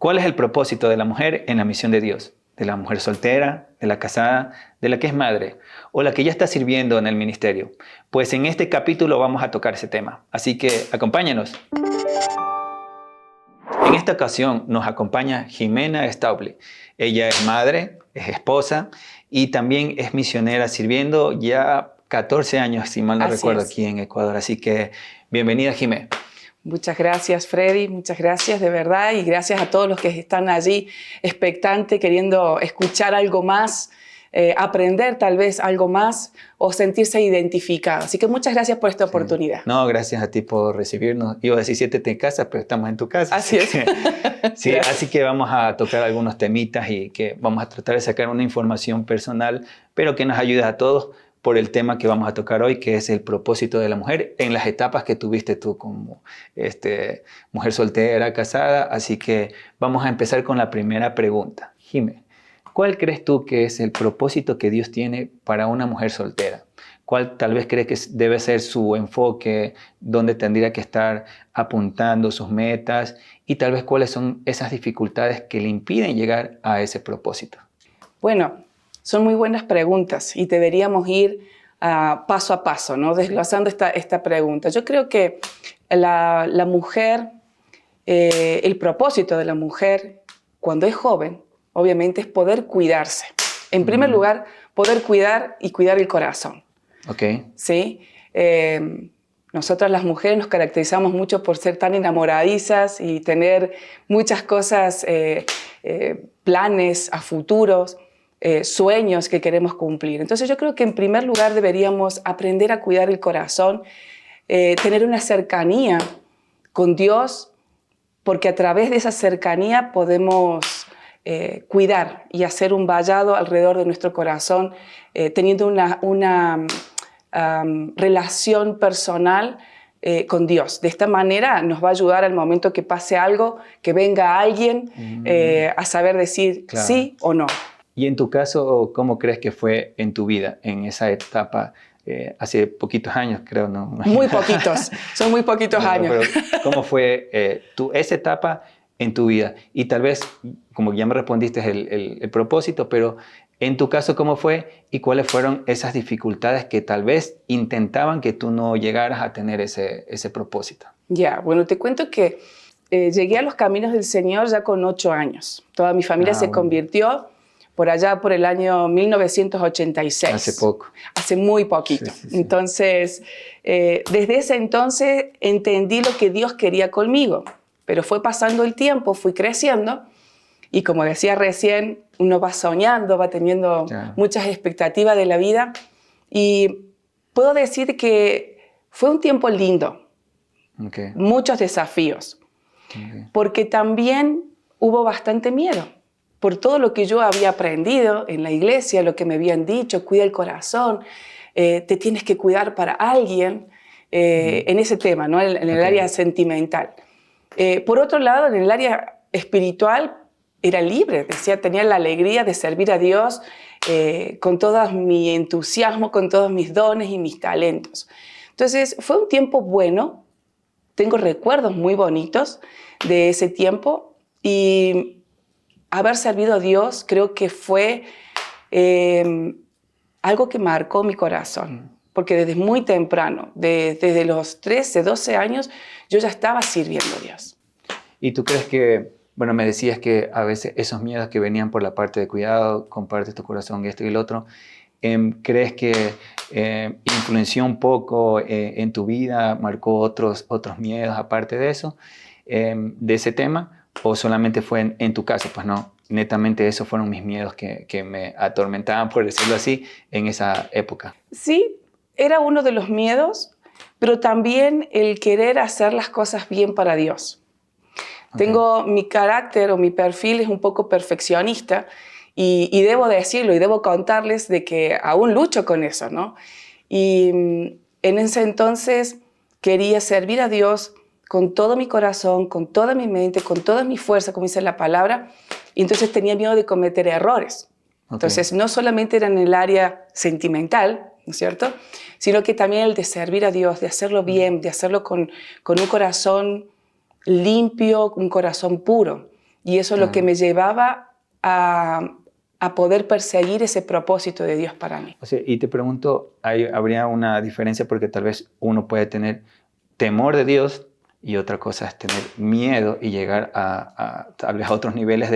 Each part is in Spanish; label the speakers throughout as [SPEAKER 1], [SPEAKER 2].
[SPEAKER 1] ¿Cuál es el propósito de la mujer en la misión de Dios? De la mujer soltera, de la casada, de la que es madre o la que ya está sirviendo en el ministerio. Pues en este capítulo vamos a tocar ese tema. Así que acompáñanos. En esta ocasión nos acompaña Jimena Stauble. Ella es madre, es esposa y también es misionera sirviendo ya 14 años, si mal no recuerdo, aquí en Ecuador. Así que bienvenida, Jimé.
[SPEAKER 2] Muchas gracias, Freddy, muchas gracias de verdad y gracias a todos los que están allí expectantes, queriendo escuchar algo más, aprender tal vez algo más o sentirse identificado. Así que muchas gracias por esta oportunidad.
[SPEAKER 1] No, gracias a ti por recibirnos. Iba a decir siéntete en casa, pero estamos en tu casa.
[SPEAKER 2] Así es.
[SPEAKER 1] Sí, así que vamos a tocar algunos temitas y que vamos a tratar de sacar una información personal, pero que nos ayude a todos por el tema que vamos a tocar hoy, que es el propósito de la mujer en las etapas que tuviste tú como mujer soltera, casada. Así que vamos a empezar con la primera pregunta. Jimé, ¿cuál crees tú que es el propósito que Dios tiene para una mujer soltera? ¿Cuál tal vez crees que debe ser su enfoque, dónde tendría que estar apuntando sus metas y tal vez cuáles son esas dificultades que le impiden llegar a ese propósito?
[SPEAKER 2] Bueno, son muy buenas preguntas y deberíamos ir paso a paso, ¿no? Desglosando esta pregunta. Yo creo que la mujer, el propósito de la mujer cuando es joven, obviamente es poder cuidarse. En primer lugar, poder cuidar y cuidar el corazón.
[SPEAKER 1] Okay.
[SPEAKER 2] ¿Sí? Nosotras las mujeres nos caracterizamos mucho por ser tan enamoradizas y tener muchas cosas, planes a futuros, sueños que queremos cumplir. Entonces yo creo que en primer lugar deberíamos aprender a cuidar el corazón, tener una cercanía con Dios, porque a través de esa cercanía podemos cuidar y hacer un vallado alrededor de nuestro corazón, teniendo una relación personal con Dios. De esta manera nos va a ayudar al momento que pase algo, que venga alguien a saber decir sí o no.
[SPEAKER 1] Y en tu caso, ¿cómo crees que fue en tu vida, en esa etapa? Hace poquitos años, creo, ¿no?
[SPEAKER 2] Muy poquitos, son muy poquitos años.
[SPEAKER 1] Pero, ¿cómo fue esa etapa en tu vida? Y tal vez, como ya me respondiste el propósito, pero en tu caso, ¿cómo fue? ¿Y cuáles fueron esas dificultades que tal vez intentaban que tú no llegaras a tener ese propósito?
[SPEAKER 2] Ya, bueno, te cuento que llegué a los caminos del Señor ya con 8 años. Toda mi familia se convirtió por allá por el año 1986.
[SPEAKER 1] Hace poco.
[SPEAKER 2] Hace muy poquito. Sí. Entonces, desde ese entonces entendí lo que Dios quería conmigo. Pero fue pasando el tiempo, fui creciendo y como decía recién, uno va soñando, va teniendo muchas expectativas de la vida y puedo decir que fue un tiempo lindo, muchos desafíos, porque también hubo bastante miedo por todo lo que yo había aprendido en la iglesia, lo que me habían dicho, cuida el corazón, te tienes que cuidar para alguien, en ese tema, ¿no? en el área sentimental. Por otro lado, en el área espiritual era libre, tenía la alegría de servir a Dios con todo mi entusiasmo, con todos mis dones y mis talentos. Entonces fue un tiempo bueno, tengo recuerdos muy bonitos de ese tiempo y haber servido a Dios creo que fue algo que marcó mi corazón. Porque desde muy temprano, desde los 13, 12 años, yo ya estaba sirviendo a Dios.
[SPEAKER 1] ¿Y tú crees que, bueno, me decías que a veces esos miedos que venían por la parte de cuidado, compartes tu corazón, esto y el otro, ¿crees que influenció un poco en tu vida, marcó otros miedos aparte de eso, de ese tema? ¿O solamente fue en tu caso? Pues no, netamente esos fueron mis miedos que me atormentaban, por decirlo así, en esa época.
[SPEAKER 2] Sí. Era uno de los miedos, pero también el querer hacer las cosas bien para Dios. Tengo mi carácter o mi perfil es un poco perfeccionista y debo decirlo y debo contarles de que aún lucho con eso, ¿no? Y en ese entonces quería servir a Dios con todo mi corazón, con toda mi mente, con toda mi fuerza, como dice la palabra, y entonces tenía miedo de cometer errores. Entonces no solamente era en el área sentimental, ¿no es cierto?, sino que también el de servir a Dios, de hacerlo bien, de hacerlo con un corazón limpio, un corazón puro. Y eso es lo que me llevaba a poder perseguir ese propósito de Dios para mí.
[SPEAKER 1] O sea, y te pregunto, ¿habría una diferencia? Porque tal vez uno puede tener temor de Dios y otra cosa es tener miedo y llegar tal vez a otros niveles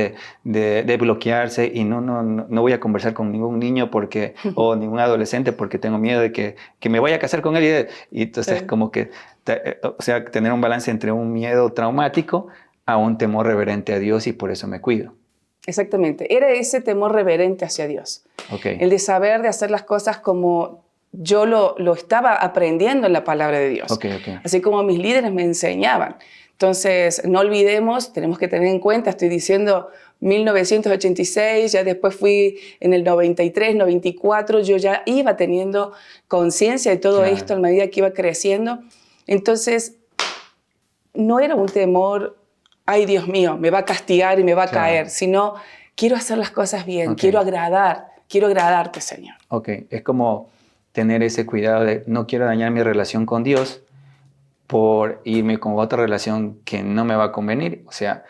[SPEAKER 1] de bloquearse y no voy a conversar con ningún niño o ningún adolescente porque tengo miedo de que me vaya a casar con él. Y entonces como que, o sea, tener un balance entre un miedo traumático a un temor reverente a Dios y por eso me cuido.
[SPEAKER 2] Exactamente, era ese temor reverente hacia Dios.
[SPEAKER 1] Okay.
[SPEAKER 2] El de saber de hacer las cosas como yo lo estaba aprendiendo en la palabra de Dios.
[SPEAKER 1] Okay.
[SPEAKER 2] Así como mis líderes me enseñaban. Entonces, no olvidemos, tenemos que tener en cuenta, estoy diciendo 1986, ya después fui en el 93, 94, yo ya iba teniendo conciencia de todo esto a medida que iba creciendo. Entonces, no era un temor, ay Dios mío, me va a castigar y me va a caer, sino quiero hacer las cosas bien, quiero agradarte, Señor.
[SPEAKER 1] Ok, es como tener ese cuidado de no quiero dañar mi relación con Dios por irme con otra relación que no me va a convenir. O sea,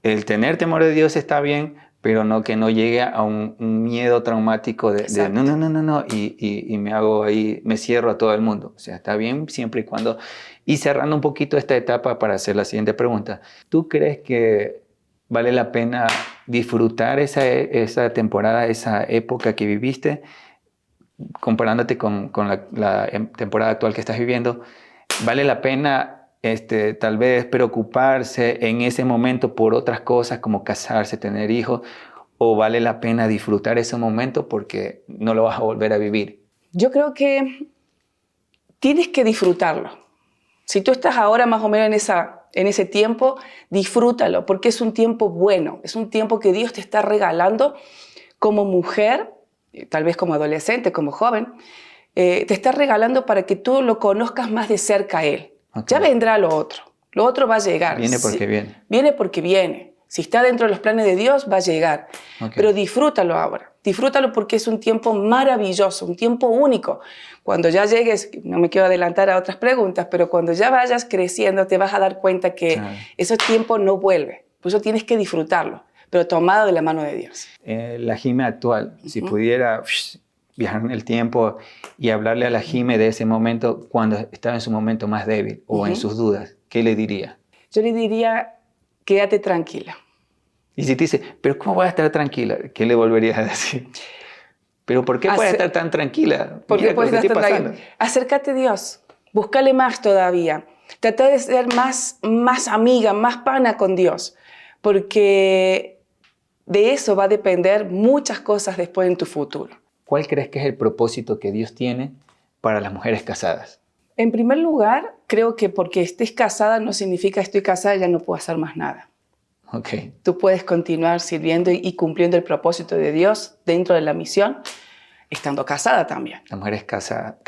[SPEAKER 1] el tener temor de Dios está bien, pero no que no llegue a un miedo traumático de no, y me hago ahí, me cierro a todo el mundo. O sea, está bien siempre y cuando... Y cerrando un poquito esta etapa para hacer la siguiente pregunta, ¿tú crees que vale la pena disfrutar esa temporada, esa época que viviste, comparándote con la temporada actual que estás viviendo? ¿Vale la pena tal vez preocuparse en ese momento por otras cosas como casarse, tener hijos? ¿O vale la pena disfrutar ese momento porque no lo vas a volver a vivir?
[SPEAKER 2] Yo creo que tienes que disfrutarlo. Si tú estás ahora más o menos en ese tiempo, disfrútalo porque es un tiempo bueno, es un tiempo que Dios te está regalando como mujer, tal vez como adolescente, como joven, te está regalando para que tú lo conozcas más de cerca a Él. Okay. Ya vendrá lo otro va a llegar.
[SPEAKER 1] Viene porque viene.
[SPEAKER 2] Viene porque viene. Si está dentro de los planes de Dios, va a llegar. Okay. Pero disfrútalo ahora. Disfrútalo porque es un tiempo maravilloso, un tiempo único. Cuando ya llegues, no me quiero adelantar a otras preguntas, pero cuando ya vayas creciendo te vas a dar cuenta que ese tiempo no vuelve. Por eso tienes que disfrutarlo, pero tomado de la mano de Dios.
[SPEAKER 1] La Jime actual, si pudiera viajar en el tiempo y hablarle a la Jime de ese momento cuando estaba en su momento más débil o en sus dudas, ¿qué le diría?
[SPEAKER 2] Yo le diría, quédate tranquila.
[SPEAKER 1] Y si te dice, ¿pero cómo voy a estar tranquila? ¿Qué le volverías a decir? ¿Pero por qué puedes estar tan tranquila?
[SPEAKER 2] ¿Por qué puedes estar tranquila? Acércate a Dios, búscale más todavía. Trata de ser más amiga, más pana con Dios, porque de eso va a depender muchas cosas después en tu futuro.
[SPEAKER 1] ¿Cuál crees que es el propósito que Dios tiene para las mujeres casadas?
[SPEAKER 2] En primer lugar, creo que porque estés casada no significa estoy casada y ya no puedo hacer más nada.
[SPEAKER 1] Okay.
[SPEAKER 2] Tú puedes continuar sirviendo y cumpliendo el propósito de Dios dentro de la misión, estando casada también.
[SPEAKER 1] Las mujeres casadas.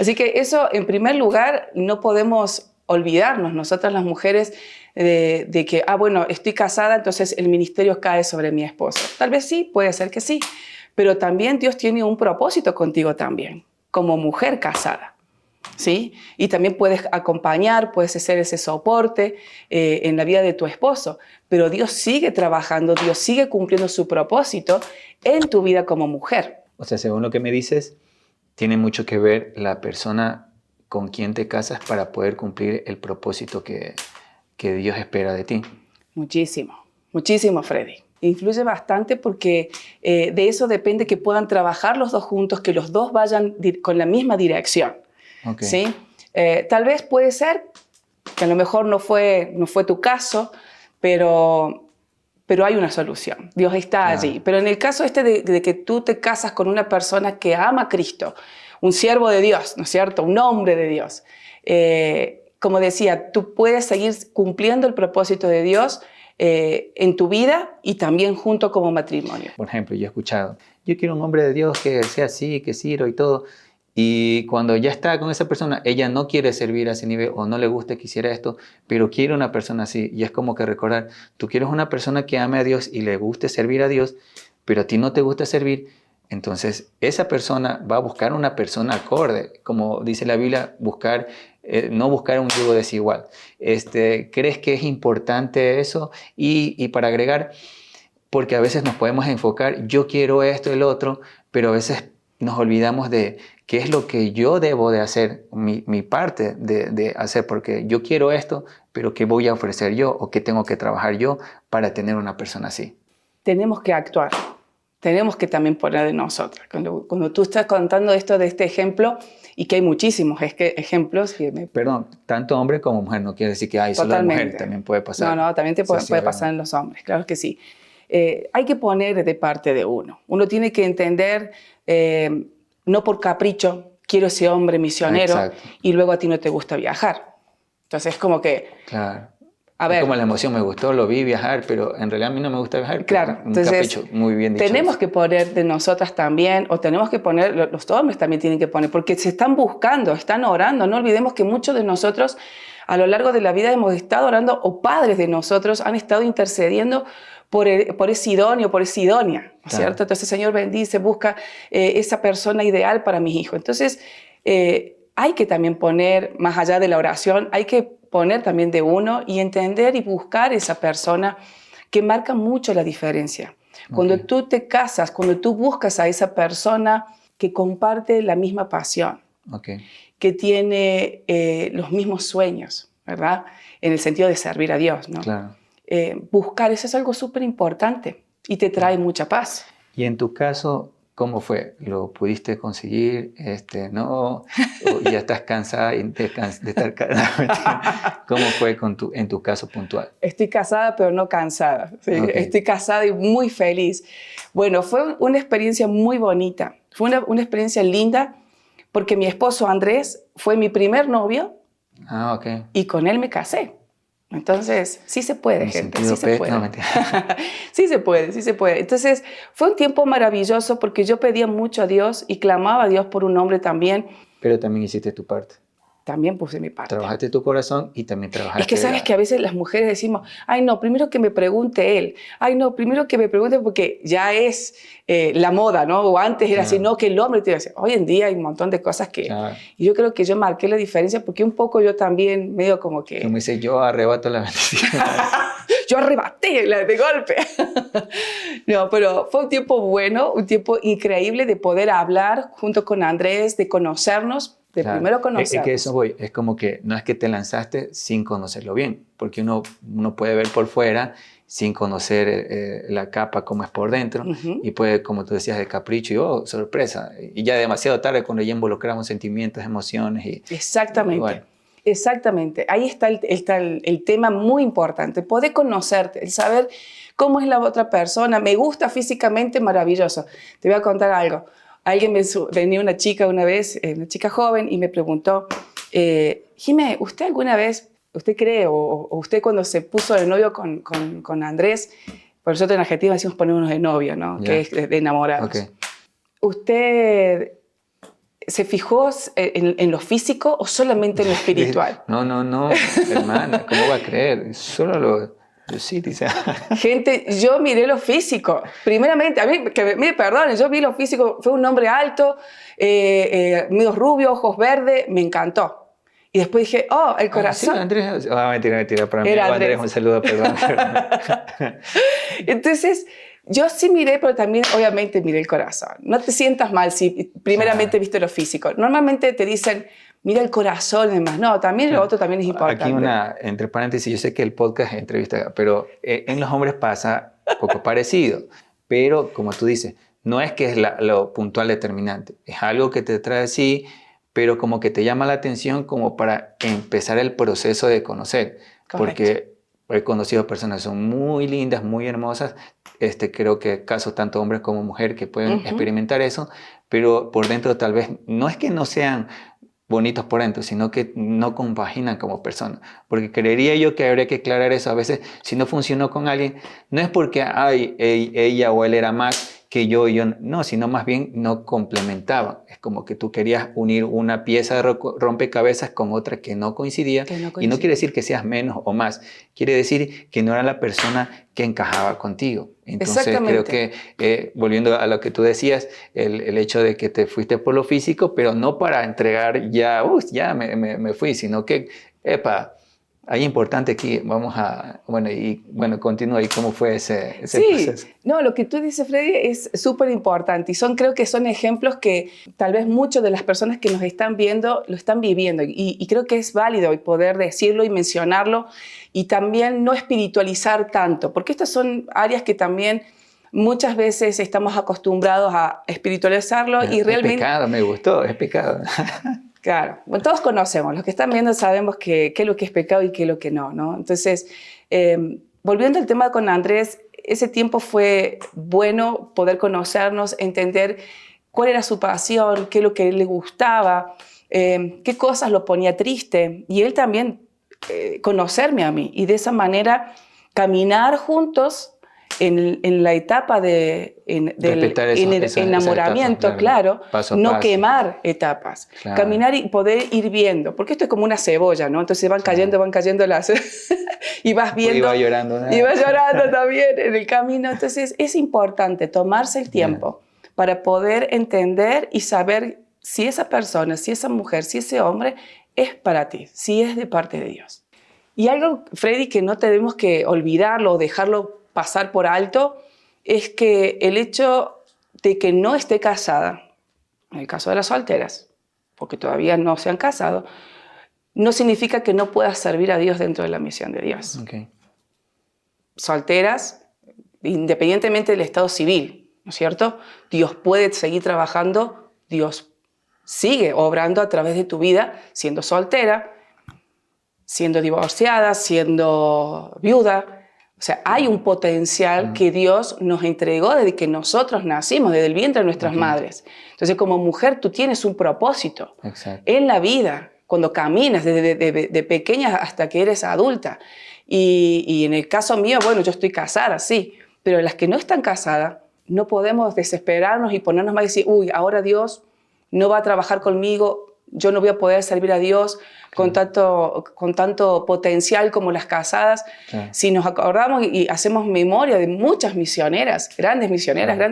[SPEAKER 2] Así que eso, en primer lugar, no podemos olvidarnos, nosotras las mujeres, de que, bueno, estoy casada, entonces el ministerio cae sobre mi esposo. Tal vez sí, puede ser que sí, pero también Dios tiene un propósito contigo también, como mujer casada. ¿Sí? Y también puedes acompañar, puedes hacer ese soporte en la vida de tu esposo, pero Dios sigue trabajando, Dios sigue cumpliendo su propósito en tu vida como mujer.
[SPEAKER 1] O sea, según lo que me dices, tiene mucho que ver la persona con quien te casas para poder cumplir el propósito que Dios espera de ti.
[SPEAKER 2] Muchísimo, Freddy. Influye bastante porque de eso depende que puedan trabajar los dos juntos, que los dos vayan con la misma dirección.
[SPEAKER 1] Okay.
[SPEAKER 2] ¿Sí? Tal vez puede ser que a lo mejor no fue tu caso, pero hay una solución. Dios está allí. Pero en el caso de que tú te casas con una persona que ama a Cristo, un siervo de Dios, ¿no es cierto? Un hombre de Dios. Como decía, tú puedes seguir cumpliendo el propósito de Dios en tu vida y también junto como matrimonio.
[SPEAKER 1] Por ejemplo, yo he escuchado, yo quiero un hombre de Dios que sea así, que sirva y todo. Y cuando ya está con esa persona, ella no quiere servir a ese nivel o no le gusta que hiciera esto, pero quiere una persona así. Y es como que recordar, tú quieres una persona que ame a Dios y le guste servir a Dios, pero a ti no te gusta servir, entonces esa persona va a buscar una persona acorde. Como dice la Biblia, buscar no buscar un yugo desigual. ¿Crees que es importante eso? Y para agregar, porque a veces nos podemos enfocar, yo quiero esto, el otro, pero a veces nos olvidamos de qué es lo que yo debo de hacer, mi parte de hacer, porque yo quiero esto, pero ¿qué voy a ofrecer yo o qué tengo que trabajar yo para tener una persona así?
[SPEAKER 2] Tenemos que actuar, tenemos que también poner de nosotros. Cuando tú estás contando esto de este ejemplo, y que hay muchísimos ejemplos.
[SPEAKER 1] Perdón, tanto hombre como mujer, no quiere decir que hay solo mujer, también puede pasar.
[SPEAKER 2] No, también puede pasar en los hombres, claro que sí. Hay que poner de parte de uno. Uno tiene que entender, no por capricho, quiero ese hombre misionero. Exacto. Y luego a ti no te gusta viajar. Entonces es como que...
[SPEAKER 1] Claro. A ver, es como la emoción, me gustó, lo vi viajar, pero en realidad a mí no me gusta viajar.
[SPEAKER 2] Claro,
[SPEAKER 1] un capricho, muy bien dicho.
[SPEAKER 2] Tenemos que poner de nosotras también, o tenemos que poner, los hombres también tienen que poner, porque se están buscando, están orando. No olvidemos que muchos de nosotros a lo largo de la vida hemos estado orando, o padres de nosotros han estado intercediendo por ese idóneo, por esa idónea, ¿no es cierto? Entonces, Señor, bendice, busca esa persona ideal para mis hijos. Entonces, hay que también poner, más allá de la oración, hay que poner también de uno y entender y buscar esa persona que marca mucho la diferencia. Cuando tú te casas, cuando tú buscas a esa persona que comparte la misma pasión, que tiene los mismos sueños, ¿verdad? En el sentido de servir a Dios, ¿no? Claro. Buscar, eso es algo súper importante y te trae mucha paz.
[SPEAKER 1] Y en tu caso, ¿cómo fue? ¿Lo pudiste conseguir? ¿No? ¿O ya estás cansada de estar casada? ¿Cómo fue en tu caso puntual?
[SPEAKER 2] Estoy casada, pero no cansada. ¿Sí? Estoy casada y muy feliz. Bueno, fue una experiencia muy bonita. Fue una experiencia linda porque mi esposo Andrés fue mi primer novio. Y con él me casé. Entonces, sí se puede, gente, sí se puede. No, sí se puede, sí se puede. Entonces, fue un tiempo maravilloso porque yo pedía mucho a Dios y clamaba a Dios por un hombre también.
[SPEAKER 1] Pero también hiciste tu parte.
[SPEAKER 2] También puse mi parte.
[SPEAKER 1] Trabajaste tu corazón y también trabajaste...
[SPEAKER 2] Es que sabes que a veces las mujeres decimos, ay no, primero que me pregunte él, ay no, primero que me pregunte porque ya es la moda, ¿no? O antes era así, no, que el hombre te iba a decir. Hoy en día hay un montón de cosas que... Y yo creo que yo marqué la diferencia porque un poco yo también medio como que...
[SPEAKER 1] Como dice, yo arrebato la bendición.
[SPEAKER 2] Yo arrebaté de golpe. No, pero fue un tiempo bueno, un tiempo increíble de poder hablar junto con Andrés, de conocernos, de primero conocernos.
[SPEAKER 1] Es que eso voy, es como que no es que te lanzaste sin conocerlo bien, porque uno puede ver por fuera sin conocer la capa como es por dentro, y puede, como tú decías, de capricho y oh, sorpresa, y ya demasiado tarde cuando ya involucramos sentimientos, emociones.
[SPEAKER 2] Exactamente. Bueno. Exactamente, ahí está el tema muy importante, poder conocerte, el saber cómo es la otra persona. Me gusta físicamente, maravilloso. Te voy a contar algo. Venía una chica una vez, una chica joven, y me preguntó, Jimé, ¿usted alguna vez, usted cree, o usted cuando se puso de novio con Andrés, por nosotros en Argentina decimos ponernos de novio, ¿no? Que es de enamorados. ¿Usted se fijó en lo físico o solamente en lo espiritual?
[SPEAKER 1] No, hermana, ¿cómo va a creer? Solo lo... Sí, dice.
[SPEAKER 2] Gente, yo miré lo físico. Primeramente, a mí, que me perdonen, yo vi lo físico. Fue un hombre alto, medio rubio, ojos verdes, me encantó. Y después dije, oh, el corazón.
[SPEAKER 1] Sí, Andrés. Mentira. Para mí, Andrés, un saludo, perdón.
[SPEAKER 2] Entonces, yo sí miré, pero también, obviamente, miré el corazón. No te sientas mal si primeramente viste lo físico. Normalmente te dicen, mira el corazón y demás. No, también lo otro también es importante.
[SPEAKER 1] Aquí entre paréntesis, yo sé que el podcast es entrevista, pero en los hombres pasa poco parecido. Pero, como tú dices, no es que es lo puntual determinante. Es algo que te trae así, pero como que te llama la atención como para empezar el proceso de conocer. Correcto. Porque he conocido personas que son muy lindas, muy hermosas. Creo que caso tanto hombres como mujeres que pueden experimentar eso, pero por dentro tal vez no es que no sean bonitos por dentro, sino que no compaginan como personas. Porque creería yo que habría que aclarar eso. A veces, si no funcionó con alguien, no es porque ella o él era más que yo, no, sino más bien no complementaban. Es como que tú querías unir una pieza de rompecabezas con otra que no coincidía. Y no quiere decir que seas menos o más, quiere decir que no era la persona que encajaba contigo. Entonces creo que, volviendo a lo que tú decías, el hecho de que te fuiste por lo físico, pero no para entregar ya me fui, sino que, ahí importante aquí, continúa ahí, ¿cómo fue ese proceso?
[SPEAKER 2] No, lo que tú dices, Freddy, es súper importante y creo que son ejemplos que tal vez muchas de las personas que nos están viendo lo están viviendo y creo que es válido poder decirlo y mencionarlo y también no espiritualizar tanto, porque estas son áreas que también muchas veces estamos acostumbrados a espiritualizarlo y realmente...
[SPEAKER 1] Es pecado, me gustó, es pecado.
[SPEAKER 2] Claro, bueno, todos conocemos, los que están viendo sabemos qué es lo que es pecado y qué es lo que no, ¿no? Entonces, volviendo al tema con Andrés, ese tiempo fue bueno poder conocernos, entender cuál era su pasión, qué es lo que a él le gustaba, qué cosas lo ponía triste, y él también conocerme a mí, y de esa manera caminar juntos en la etapa del enamoramiento, etapa, claro, paso no paso. Quemar etapas, claro. Caminar y poder ir viendo, porque esto es como una cebolla, ¿no? Entonces van cayendo las... y vas viendo...
[SPEAKER 1] Y va llorando. ¿No?
[SPEAKER 2] Y vas llorando también en el camino. Entonces es importante tomarse el tiempo para poder entender y saber si esa persona, si esa mujer, si ese hombre es para ti, si es de parte de Dios. Y algo, Freddy, que no tenemos que olvidarlo o dejarlo pasar por alto, es que el hecho de que no esté casada, en el caso de las solteras, porque todavía no se han casado, no significa que no puedas servir a Dios dentro de la misión de Dios.
[SPEAKER 1] Okay.
[SPEAKER 2] Solteras, independientemente del estado civil, ¿no es cierto? Dios puede seguir trabajando, Dios sigue obrando a través de tu vida, siendo soltera, siendo divorciada, siendo viuda. O sea, hay un potencial que Dios nos entregó desde que nosotros nacimos, desde el vientre de nuestras madres. Entonces, como mujer, tú tienes un propósito en la vida, cuando caminas de pequeña hasta que eres adulta. Y en el caso mío, bueno, yo estoy casada, sí, pero las que no están casadas, no podemos desesperarnos y ponernos más y decir, uy, ahora Dios no va a trabajar conmigo, yo no voy a poder servir a Dios con tanto potencial como las casadas. Si nos acordamos y hacemos memoria de muchas misioneras, grandes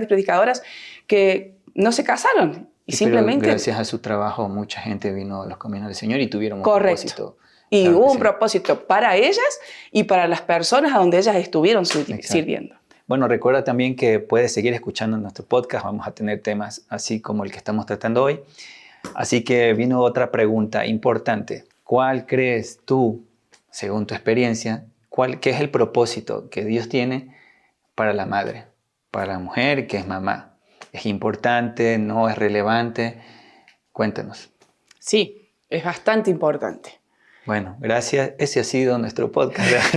[SPEAKER 2] predicadoras, que no se casaron. Y simplemente...
[SPEAKER 1] gracias a su trabajo, mucha gente vino a los caminos del Señor y tuvieron un propósito.
[SPEAKER 2] Y hubo un propósito para ellas y para las personas a donde ellas estuvieron sirviendo.
[SPEAKER 1] Bueno, recuerda también que puedes seguir escuchando nuestro podcast. Vamos a tener temas así como el que estamos tratando hoy. Así que vino otra pregunta importante. ¿Cuál crees tú, según tu experiencia, qué es el propósito que Dios tiene para la madre, para la mujer que es mamá? ¿Es importante? ¿No es relevante? Cuéntanos.
[SPEAKER 2] Sí, es bastante importante.
[SPEAKER 1] Bueno, gracias. Ese ha sido nuestro podcast.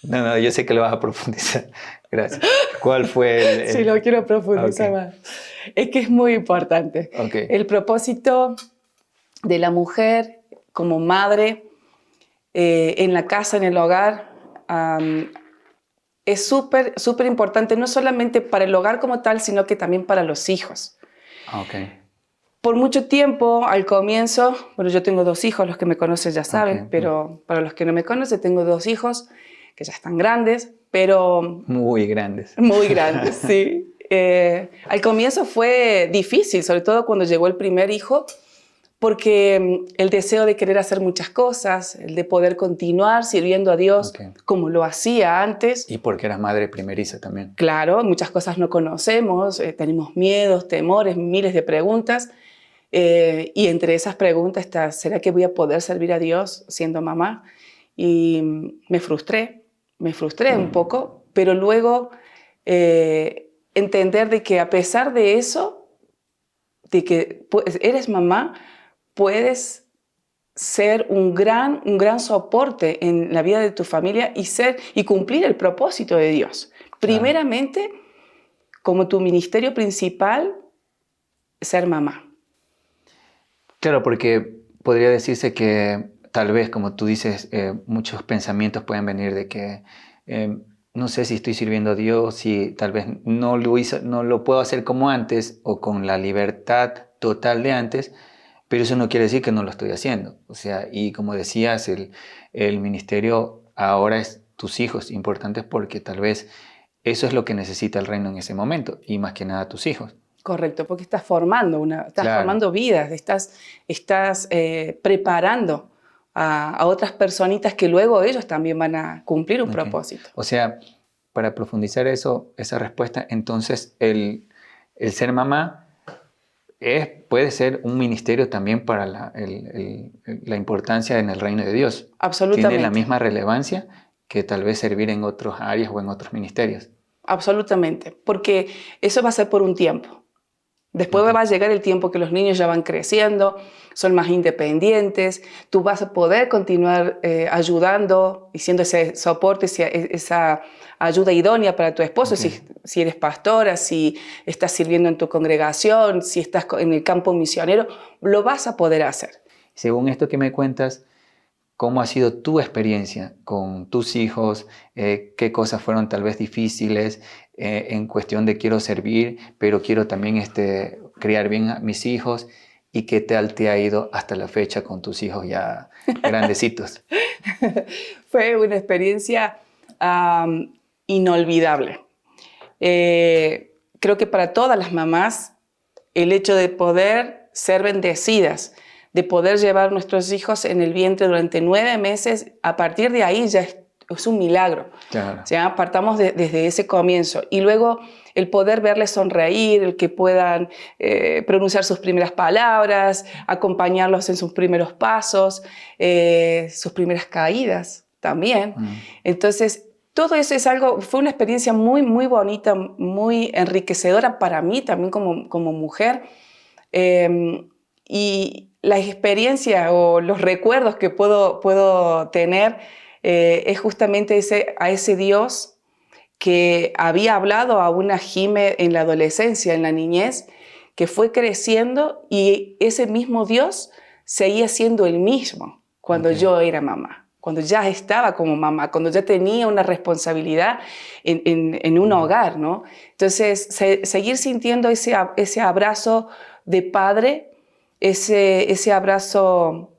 [SPEAKER 1] No, yo sé que lo vas a profundizar. Gracias. ¿Cuál fue
[SPEAKER 2] Sí, lo quiero profundizar más. Es que es muy importante. El propósito de la mujer como madre en la casa, en el hogar, es súper importante, no solamente para el hogar como tal, sino que también para los hijos. Por mucho tiempo, al comienzo, bueno, yo tengo 2 hijos, los que me conocen ya saben, pero para los que no me conocen, tengo 2 hijos que ya están grandes, pero...
[SPEAKER 1] Muy grandes.
[SPEAKER 2] Muy grandes, sí. Al comienzo fue difícil, sobre todo cuando llegó el primer hijo, porque el deseo de querer hacer muchas cosas, el de poder continuar sirviendo a Dios como lo hacía antes.
[SPEAKER 1] Y porque eras madre primeriza también.
[SPEAKER 2] Claro, muchas cosas no conocemos, tenemos miedos, temores, miles de preguntas. Y entre esas preguntas está, ¿será que voy a poder servir a Dios siendo mamá? Y me frustré un poco, pero luego entender de que a pesar de eso, de que eres mamá, puedes ser un gran soporte en la vida de tu familia y cumplir el propósito de Dios. Primeramente, como tu ministerio principal, ser mamá.
[SPEAKER 1] Claro, porque podría decirse que tal vez, como tú dices, muchos pensamientos pueden venir de que no sé si estoy sirviendo a Dios, si tal vez no lo puedo hacer como antes o con la libertad total de antes, pero eso no quiere decir que no lo estoy haciendo. O sea, y como decías, el ministerio ahora es tus hijos, importantes porque tal vez eso es lo que necesita el reino en ese momento y más que nada tus hijos.
[SPEAKER 2] Correcto, porque estás formando
[SPEAKER 1] Claro.
[SPEAKER 2] formando vidas, estás preparando a otras personitas que luego ellos también van a cumplir un propósito.
[SPEAKER 1] O sea, para profundizar esa respuesta, entonces el ser mamá puede ser un ministerio también para la importancia en el reino de Dios.
[SPEAKER 2] Absolutamente.
[SPEAKER 1] Tiene la misma relevancia que tal vez servir en otras áreas o en otros ministerios.
[SPEAKER 2] Absolutamente, porque eso va a ser por un tiempo. Después va a llegar el tiempo que los niños ya van creciendo, son más independientes, tú vas a poder continuar ayudando y siendo ese soporte, esa ayuda idónea para tu esposo, si eres pastora, si estás sirviendo en tu congregación, si estás en el campo misionero, lo vas a poder hacer.
[SPEAKER 1] Según esto que me cuentas, ¿cómo ha sido tu experiencia con tus hijos? ¿Qué cosas fueron tal vez difíciles en cuestión de quiero servir, pero quiero también criar bien a mis hijos? ¿Y qué tal te ha ido hasta la fecha con tus hijos ya grandecitos?
[SPEAKER 2] Fue una experiencia inolvidable. Creo que para todas las mamás, el hecho de poder ser bendecidas, de poder llevar a nuestros hijos en el vientre durante 9 meses, a partir de ahí ya es un milagro.
[SPEAKER 1] Claro.
[SPEAKER 2] O sea, partamos desde ese comienzo. Y luego el poder verles sonreír, el que puedan pronunciar sus primeras palabras, acompañarlos en sus primeros pasos, sus primeras caídas también. Entonces, todo eso fue una experiencia muy, muy bonita, muy enriquecedora para mí también como mujer. Y la experiencia o los recuerdos que puedo tener es justamente a ese Dios que había hablado a una Jime en la adolescencia, en la niñez, que fue creciendo y ese mismo Dios seguía siendo el mismo cuando yo era mamá, cuando ya estaba como mamá, cuando ya tenía una responsabilidad en un hogar, ¿no? Entonces, seguir sintiendo ese abrazo de padre, ese abrazo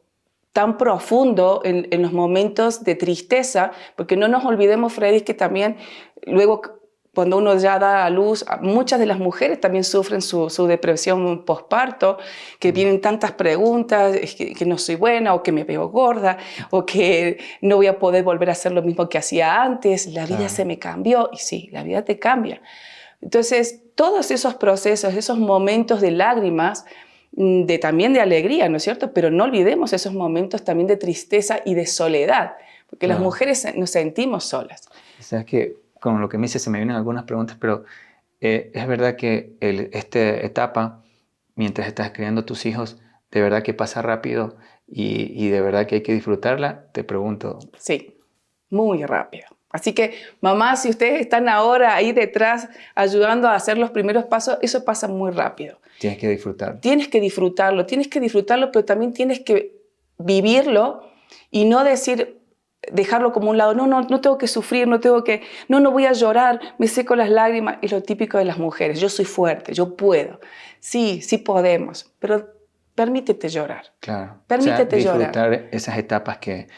[SPEAKER 2] tan profundo en los momentos de tristeza, porque no nos olvidemos, Freddy, que también luego cuando uno ya da a luz, muchas de las mujeres también sufren su depresión posparto, que vienen tantas preguntas, que no soy buena, o que me veo gorda, o que no voy a poder volver a hacer lo mismo que hacía antes, la vida se me cambió, y sí, la vida te cambia. Entonces, todos esos procesos, esos momentos de lágrimas, también de alegría, ¿no es cierto? Pero no olvidemos esos momentos también de tristeza y de soledad, porque las mujeres nos sentimos solas.
[SPEAKER 1] O sea, es que con lo que me dices se me vienen algunas preguntas, pero es verdad que esta etapa, mientras estás criando a tus hijos, de verdad que pasa rápido y de verdad que hay que disfrutarla, te pregunto.
[SPEAKER 2] Sí, muy rápido. Así que, mamá, si ustedes están ahora ahí detrás ayudando a hacer los primeros pasos, eso pasa muy rápido.
[SPEAKER 1] Tienes que disfrutarlo.
[SPEAKER 2] Tienes que disfrutarlo, pero también tienes que vivirlo y no dejarlo como un lado. No tengo que sufrir, no voy a llorar, me seco las lágrimas. Es lo típico de las mujeres. Yo soy fuerte, yo puedo. Sí podemos, pero permítete llorar.
[SPEAKER 1] Claro.
[SPEAKER 2] Permítete
[SPEAKER 1] disfrutar esas etapas que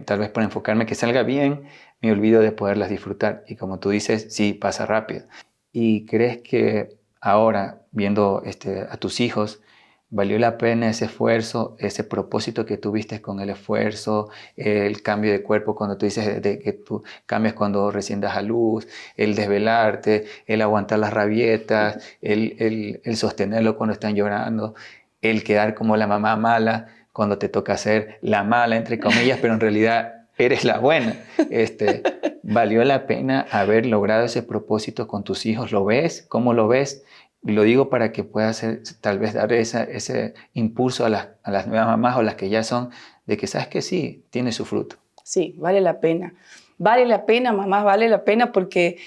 [SPEAKER 1] tal vez por enfocarme que salga bien, me olvido de poderlas disfrutar. Y como tú dices, sí, pasa rápido. ¿Y crees que ahora, viendo a tus hijos, valió la pena ese esfuerzo, ese propósito que tuviste con el esfuerzo, el cambio de cuerpo cuando tú dices que tú cambias cuando recién das a luz, el desvelarte, el aguantar las rabietas, el sostenerlo cuando están llorando, el quedar como la mamá mala cuando te toca ser la mala, entre comillas, pero en realidad eres la buena? ¿Valió la pena haber logrado ese propósito con tus hijos? ¿Lo ves? ¿Cómo lo ves? Y lo digo para que puedas tal vez dar ese impulso a las nuevas mamás o las que ya son, de que sabes que sí, tiene su fruto.
[SPEAKER 2] Sí, vale la pena. Vale la pena, mamás, vale la pena porque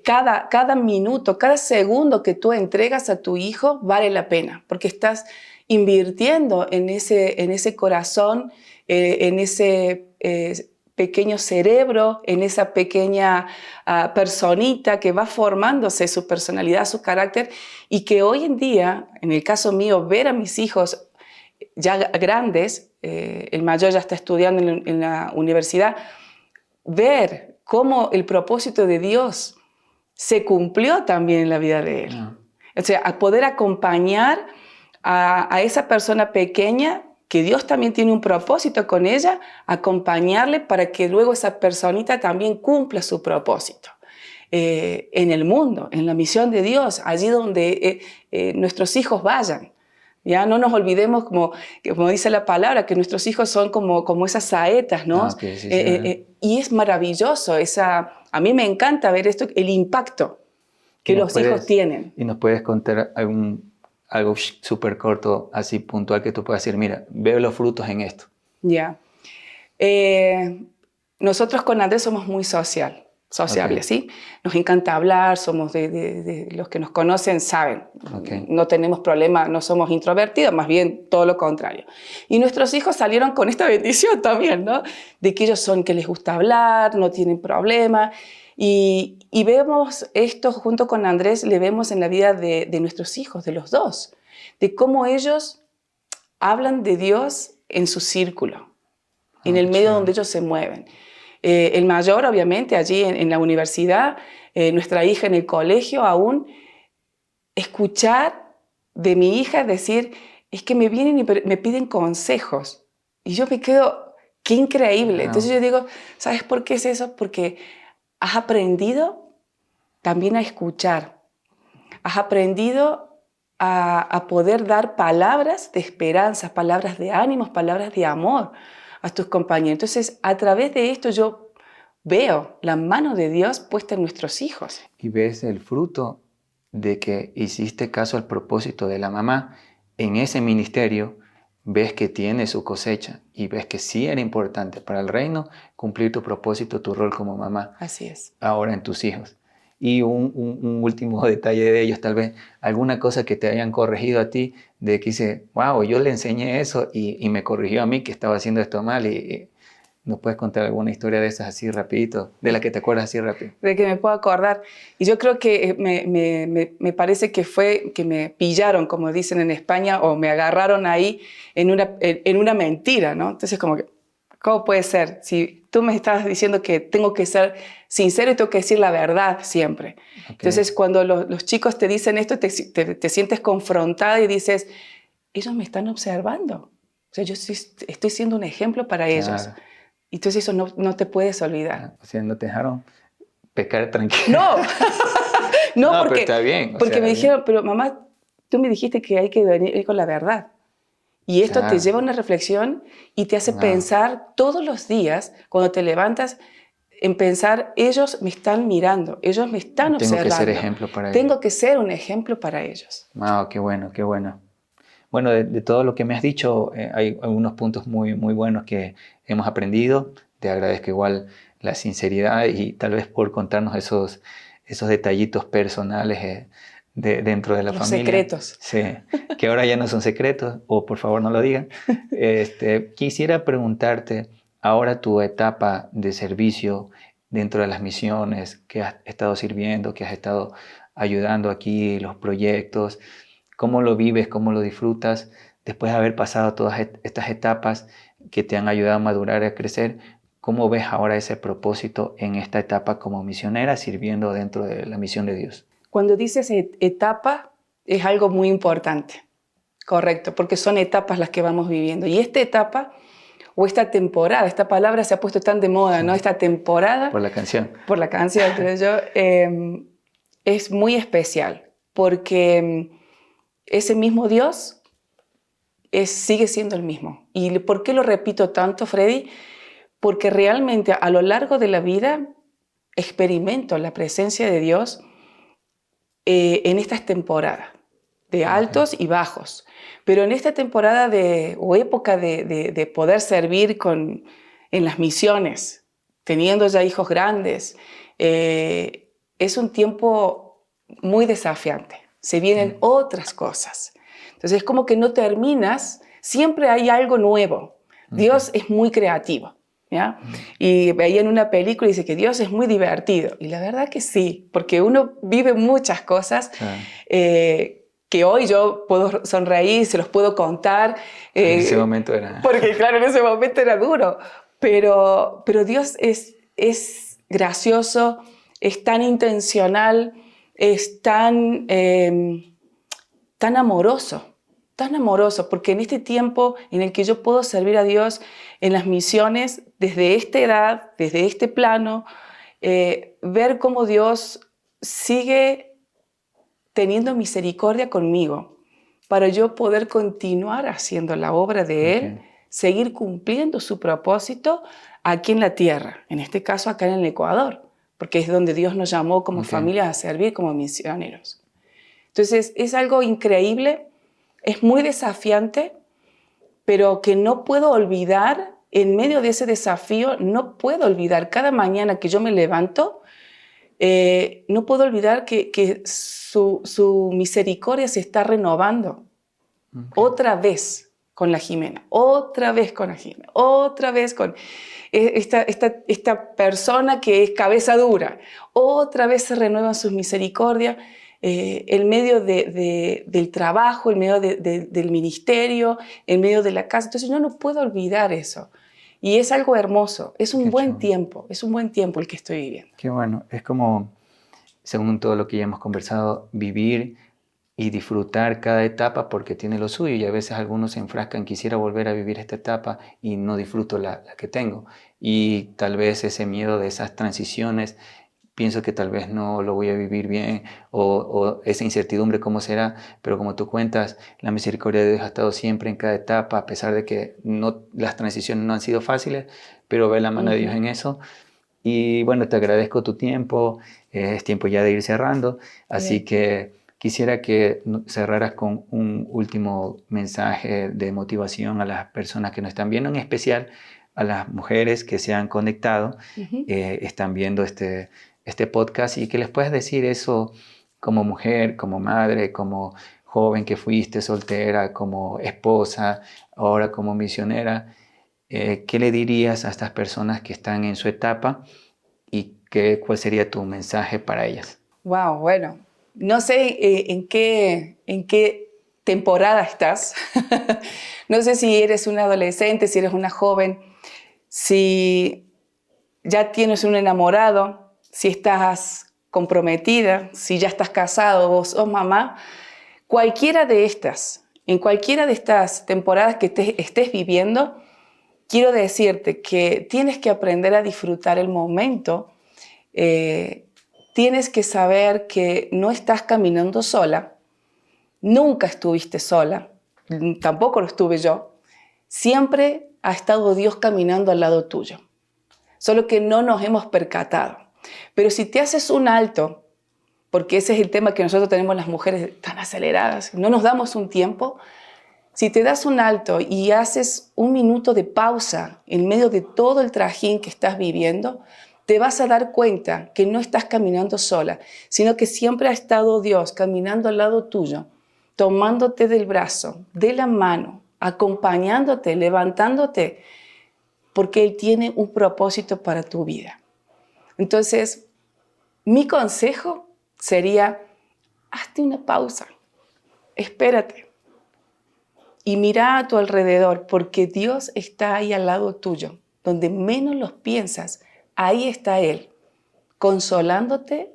[SPEAKER 2] cada minuto, cada segundo que tú entregas a tu hijo vale la pena, porque estás invirtiendo en ese corazón, en ese pequeño cerebro, en esa pequeña personita que va formándose su personalidad, su carácter, y que hoy en día, en el caso mío, ver a mis hijos ya grandes, el mayor ya está estudiando en la universidad, ver cómo el propósito de Dios se cumplió también en la vida de él. O sea, a poder acompañar a esa persona pequeña, que Dios también tiene un propósito con ella, acompañarle para que luego esa personita también cumpla su propósito. En el mundo, en la misión de Dios, allí donde nuestros hijos vayan. Ya no nos olvidemos, como dice la palabra, que nuestros hijos son como esas saetas, ¿no?
[SPEAKER 1] Okay, sí.
[SPEAKER 2] Y es maravilloso. A mí me encanta ver esto, el impacto que los hijos tienen.
[SPEAKER 1] ¿Y nos puedes contar algo súper corto, así puntual, que tú puedas decir, mira, veo los frutos en esto?
[SPEAKER 2] Ya. Nosotros con Andrés somos muy sociables, okay. ¿Sí? Nos encanta hablar, somos de los que nos conocen, saben. Okay. No tenemos problema, no somos introvertidos, más bien todo lo contrario. Y nuestros hijos salieron con esta bendición también, ¿no? De que ellos que les gusta hablar, no tienen problema. Y vemos esto junto con Andrés, le vemos en la vida de nuestros hijos, de los dos, de cómo ellos hablan de Dios en su círculo, en el medio donde ellos se mueven. El mayor, obviamente, allí en la universidad, nuestra hija en el colegio aún, escuchar de mi hija decir, es que me vienen y me piden consejos. Y yo me quedo, qué increíble. Entonces yo digo, ¿sabes por qué es eso? Porque has aprendido también a escuchar. Has aprendido a poder dar palabras de esperanza, palabras de ánimos, palabras de amor a tus compañeros. Entonces, a través de esto yo veo la mano de Dios puesta en nuestros hijos.
[SPEAKER 1] Y ves el fruto de que hiciste caso al propósito de la mamá en ese ministerio. Ves que tiene su cosecha y ves que sí era importante para el reino cumplir tu propósito, tu rol como mamá.
[SPEAKER 2] Así es.
[SPEAKER 1] Ahora en tus hijos. Y un último detalle de ellos, tal vez alguna cosa que te hayan corregido a ti, de que dice, wow, yo le enseñé eso y me corrigió a mí que estaba haciendo esto mal. Y ¿nos puedes contar alguna historia de esas así rapidito, de la que te acuerdas así rápido?
[SPEAKER 2] De que me puedo acordar. Y yo creo que me parece que fue que me pillaron, como dicen en España, o me agarraron ahí en una mentira, ¿no? Entonces como que, ¿cómo puede ser? Si tú me estás diciendo que tengo que ser sincero y tengo que decir la verdad siempre. Okay. Entonces, cuando los chicos te dicen esto, te sientes confrontada y dices, ellos me están observando. O sea, yo estoy siendo un ejemplo para ellos. Entonces, eso no te puedes olvidar.
[SPEAKER 1] O sea, no te dejaron pecar tranquilo.
[SPEAKER 2] No,
[SPEAKER 1] porque, pero está bien.
[SPEAKER 2] Porque me dijeron, pero mamá, tú me dijiste que hay que venir con la verdad. Y esto te lleva a una reflexión y te hace pensar todos los días, cuando te levantas, en pensar, ellos me están mirando, ellos me están observando.
[SPEAKER 1] Tengo que ser ejemplo para ellos.
[SPEAKER 2] Tengo que ser un ejemplo para ellos.
[SPEAKER 1] Qué bueno, qué bueno. Bueno, de todo lo que me has dicho, hay algunos puntos muy, muy buenos que hemos aprendido. Te agradezco igual la sinceridad y tal vez por contarnos esos detallitos personales dentro de la familia.
[SPEAKER 2] Los secretos.
[SPEAKER 1] Sí, que ahora ya no son secretos, o por favor no lo digan. Quisiera preguntarte, ahora tu etapa de servicio dentro de las misiones que has estado sirviendo, que has estado ayudando aquí, los proyectos, ¿cómo lo vives, cómo lo disfrutas después de haber pasado todas estas etapas que te han ayudado a madurar y a crecer? ¿Cómo ves ahora ese propósito en esta etapa como misionera sirviendo dentro de la misión de Dios?
[SPEAKER 2] Cuando dices etapa, es algo muy importante, correcto, porque son etapas las que vamos viviendo. Y esta etapa, o esta temporada, esta palabra se ha puesto tan de moda, ¿no? Esta temporada.
[SPEAKER 1] Por la canción.
[SPEAKER 2] Por la canción, creo yo. Es muy especial, porque ese mismo Dios sigue siendo el mismo. ¿Y por qué lo repito tanto, Freddy? Porque realmente a lo largo de la vida experimento la presencia de Dios en estas temporadas de altos y bajos. Pero en esta temporada o época de poder servir en las misiones, teniendo ya hijos grandes, es un tiempo muy desafiante. Se vienen otras cosas. Entonces es como que no terminas, siempre hay algo nuevo. Dios es muy creativo. ¿ya? Y veía en una película y dice que Dios es muy divertido. Y la verdad que sí, porque uno vive muchas cosas que hoy yo puedo sonreír, se los puedo contar.
[SPEAKER 1] En ese momento era...
[SPEAKER 2] Porque claro, en ese momento era duro. Pero Dios es gracioso, es tan intencional, es tan amoroso, porque en este tiempo en el que yo puedo servir a Dios en las misiones, desde esta edad, desde este plano, ver cómo Dios sigue teniendo misericordia conmigo para yo poder continuar haciendo la obra de Él, seguir cumpliendo su propósito aquí en la tierra, en este caso acá en el Ecuador, porque es donde Dios nos llamó como familia a servir como misioneros. Entonces es algo increíble, es muy desafiante, pero que no puedo olvidar, en medio de ese desafío, no puedo olvidar cada mañana que yo me levanto, no puedo olvidar que su misericordia se está renovando. Otra vez con la Jimena, otra vez con la Jimena, otra vez con esta persona que es cabeza dura. Otra vez se renuevan sus misericordias en medio del trabajo, en medio del ministerio, en medio de la casa. Entonces yo no puedo olvidar eso. Y es algo hermoso, es un buen tiempo el que estoy viviendo.
[SPEAKER 1] Qué bueno, es como, según todo lo que ya hemos conversado, vivir y disfrutar cada etapa porque tiene lo suyo, y a veces algunos se enfrascan, quisiera volver a vivir esta etapa y no disfruto la que tengo, y tal vez ese miedo de esas transiciones, pienso que tal vez no lo voy a vivir bien, o esa incertidumbre cómo será, pero como tú cuentas, la misericordia de Dios ha estado siempre en cada etapa, a pesar de que las transiciones no han sido fáciles, pero ve la mano de Dios en eso. Y bueno, te agradezco tu tiempo, es tiempo ya de ir cerrando, así que quisiera que cerraras con un último mensaje de motivación a las personas que nos están viendo, en especial a las mujeres que se han conectado, están viendo este podcast, y que les puedas decir eso como mujer, como madre, como joven que fuiste, soltera, como esposa, ahora como misionera. ¿Qué le dirías a estas personas que están en su etapa y cuál sería tu mensaje para ellas?
[SPEAKER 2] Wow, bueno, no sé en qué temporada estás. No sé si eres un adolescente, si eres una joven, si ya tienes un enamorado, si estás comprometida, si ya estás casado o sos mamá. En cualquiera de estas temporadas que estés viviendo, quiero decirte que tienes que aprender a disfrutar el momento. Tienes que saber que no estás caminando sola. Nunca estuviste sola. Tampoco lo estuve yo. Siempre ha estado Dios caminando al lado tuyo. Solo que no nos hemos percatado. Pero si te haces un alto, porque ese es el tema que nosotros tenemos las mujeres tan aceleradas, no nos damos un tiempo. Si te das un alto y haces un minuto de pausa en medio de todo el trajín que estás viviendo, te vas a dar cuenta que no estás caminando sola, sino que siempre ha estado Dios caminando al lado tuyo, tomándote del brazo, de la mano, acompañándote, levantándote, porque Él tiene un propósito para tu vida. Entonces, mi consejo sería, hazte una pausa, espérate. Y mira a tu alrededor, porque Dios está ahí al lado tuyo. Donde menos los piensas, ahí está Él, consolándote,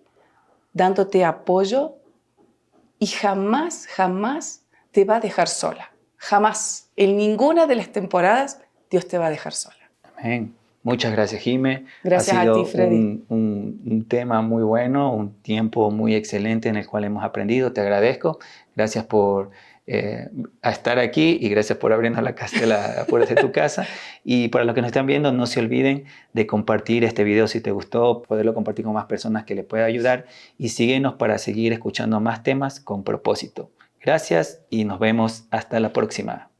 [SPEAKER 2] dándote apoyo, y jamás, jamás te va a dejar sola. Jamás. En ninguna de las temporadas Dios te va a dejar sola.
[SPEAKER 1] Amén. Muchas gracias, Jime.
[SPEAKER 2] Gracias a ti, Freddy.
[SPEAKER 1] Un tema muy bueno, un tiempo muy excelente en el cual hemos aprendido. Te agradezco. Gracias por estar aquí, y gracias por abrirnos la puerta de tu casa. Y para los que nos están viendo, no se olviden de compartir este video si te gustó, poderlo compartir con más personas que les pueda ayudar, y síguenos para seguir escuchando más temas con propósito. Gracias y nos vemos hasta la próxima.